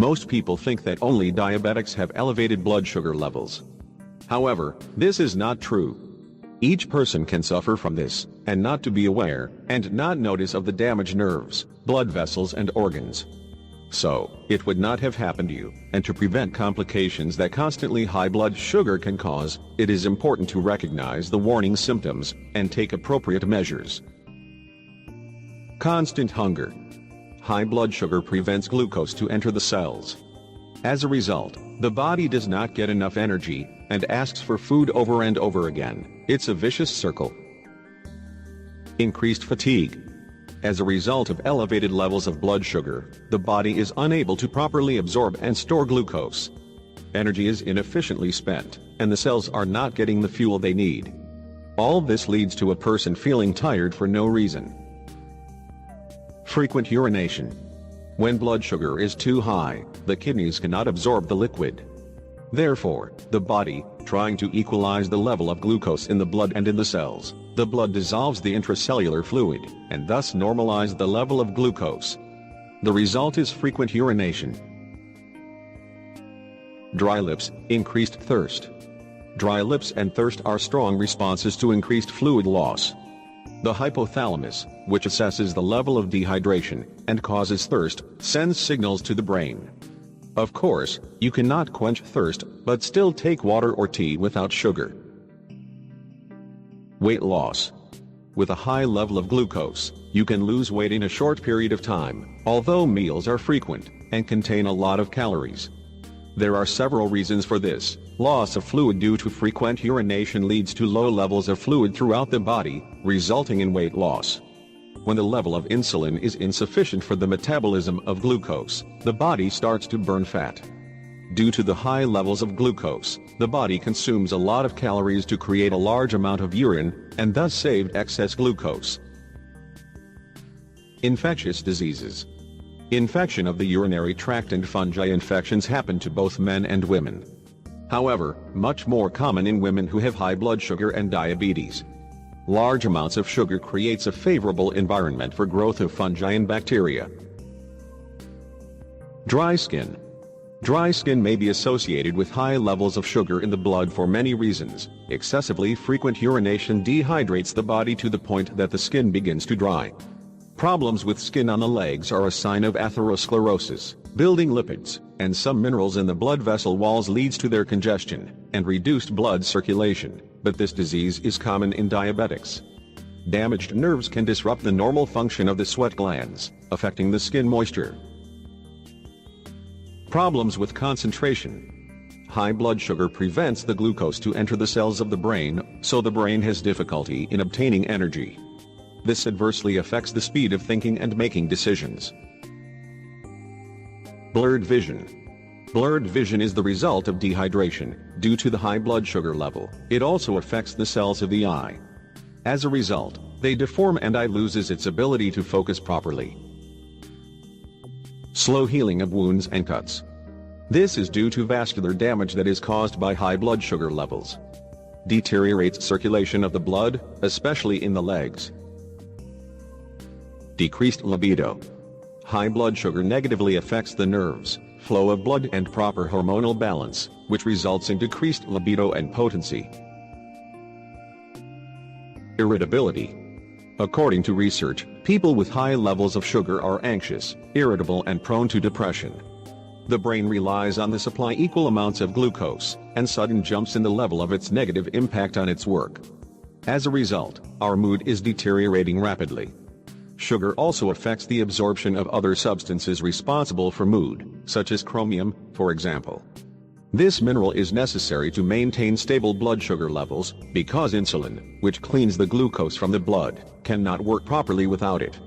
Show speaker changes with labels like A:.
A: Most people think that only diabetics have elevated blood sugar levels. However, this is not true. Each person can suffer from this, and not to be aware, and not notice of the damaged nerves, blood vessels and organs. So, it would not have happened to you, and to prevent complications that constantly high blood sugar can cause, it is important to recognize the warning symptoms, and take appropriate measures. Constant hunger. High blood sugar prevents glucose to enter the cells. As a result, the body does not get enough energy, and asks for food over and over again. It's a vicious circle. Increased fatigue. As a result of elevated levels of blood sugar, the body is unable to properly absorb and store glucose. Energy is inefficiently spent, and the cells are not getting the fuel they need. All this leads to a person feeling tired for no reason. Frequent urination. When blood sugar is too high, the kidneys cannot absorb the liquid. Therefore, the body, trying to equalize the level of glucose in the blood and in the cells, the blood dissolves the intracellular fluid, and thus normalize the level of glucose. The result is frequent urination. Dry lips, increased thirst. Dry lips and thirst are strong responses to increased fluid loss. The hypothalamus, which assesses the level of dehydration and causes thirst, sends signals to the brain. Of course, you cannot quench thirst, but still take water or tea without sugar. Weight loss. With a high level of glucose, you can lose weight in a short period of time, although meals are frequent and contain a lot of calories. There are several reasons for this. Loss of fluid due to frequent urination leads to low levels of fluid throughout the body, resulting in weight loss. When the level of insulin is insufficient for the metabolism of glucose, the body starts to burn fat. Due to the high levels of glucose, the body consumes a lot of calories to create a large amount of urine, and thus saved excess glucose. Infectious diseases. Infection of the urinary tract and fungi infections happen to both men and women. However, much more common in women who have high blood sugar and diabetes. Large amounts of sugar creates a favorable environment for growth of fungi and bacteria. Dry skin. Dry skin may be associated with high levels of sugar in the blood for many reasons. Excessively frequent urination dehydrates the body to the point that the skin begins to dry. Problems with skin on the legs are a sign of atherosclerosis. Building lipids and some minerals in the blood vessel walls leads to their congestion and reduced blood circulation, but this disease is common in diabetics. Damaged nerves can disrupt the normal function of the sweat glands, affecting the skin moisture. Problems with concentration. High blood sugar prevents the glucose to enter the cells of the brain, so the brain has difficulty in obtaining energy. This adversely affects the speed of thinking and making decisions. Blurred vision. Blurred vision is the result of dehydration, due to the high blood sugar level. It also affects the cells of the eye. As a result, they deform and eye loses its ability to focus properly. Slow healing of wounds and cuts. This is due to vascular damage that is caused by high blood sugar levels. Deteriorates circulation of the blood, especially in the legs. Decreased libido. High blood sugar negatively affects the nerves, flow of blood and proper hormonal balance, which results in decreased libido and potency. Irritability. According to research, people with high levels of sugar are anxious, irritable and prone to depression. The brain relies on the supply equal amounts of glucose, and sudden jumps in the level of its negative impact on its work. As a result, our mood is deteriorating rapidly. Sugar also affects the absorption of other substances responsible for mood, such as chromium, for example. This mineral is necessary to maintain stable blood sugar levels, because insulin, which cleans the glucose from the blood, cannot work properly without it.